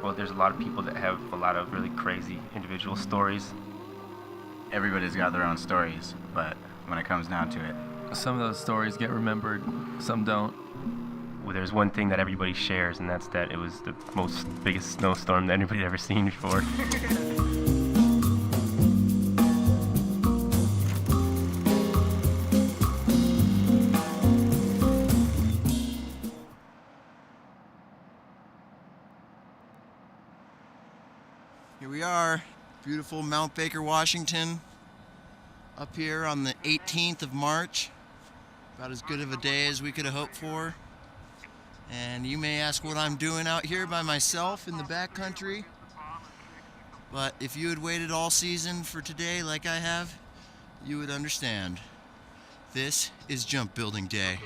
Well, there's a lot of people that have a lot of really crazy individual stories. Everybody's got their own stories, but when it comes down to it, some of those stories get remembered, some don't. Well, there's one thing that everybody shares, and that's that it was the biggest snowstorm that anybody had ever seen before. Here we are, beautiful Mount Baker, Washington, up here on the 18th of March. About as good of a day as we could have hoped for. And you may ask what I'm doing out here by myself in the backcountry. But if you had waited all season for today like I have, you would understand. This is jump building day.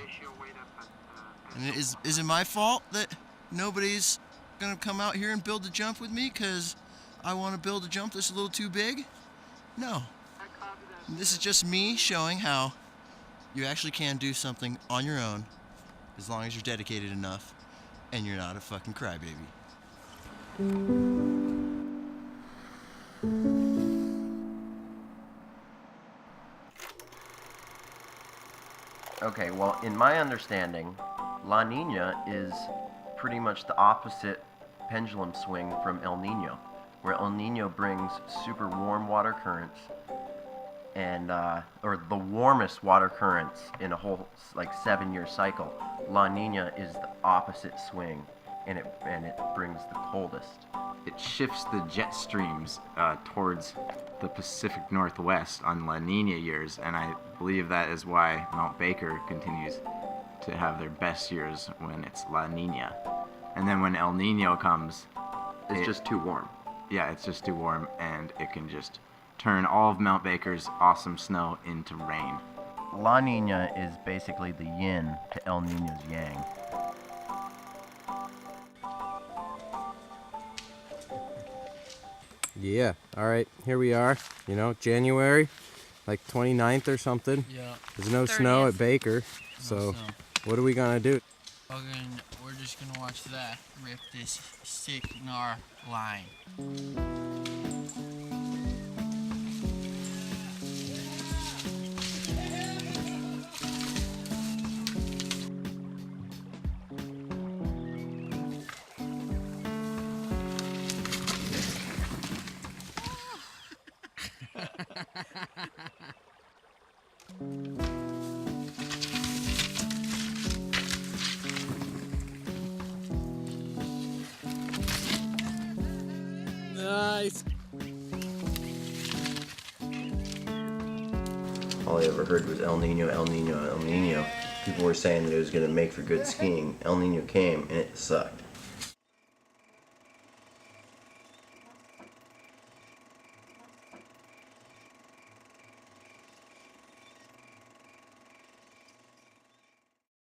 And is it my fault that nobody's gonna come out here and build a jump with me because I want to build a jump that's a little too big? No. This is just me showing how you actually can do something on your own as long as you're dedicated enough and you're not a fucking crybaby. Okay, well, in my understanding, La Niña is pretty much the opposite pendulum swing from El Niño, where El Niño brings super warm water currents and or the warmest water currents in a whole 7-year cycle. La Niña is the opposite swing, and it brings the coldest. it shifts the jet streams towards the Pacific Northwest on La Nina years, and I believe that is why Mount Baker continues to have their best years when it's La Nina. And then when El Nino comes, It's just too warm. yeah, it's just too warm, and it can just turn all of Mount Baker's awesome snow into rain. La Nina is basically the yin to El Nino's yang. Yeah, alright, here we are, January, like 29th or something. Yeah. There's no snow at Baker, so snow. what are we gonna do? We're just gonna watch that rip this sick gnar line. Nice! All I ever heard was El Nino, El Nino, El Nino. People were saying that it was going to make for good skiing. El Nino came and it sucked.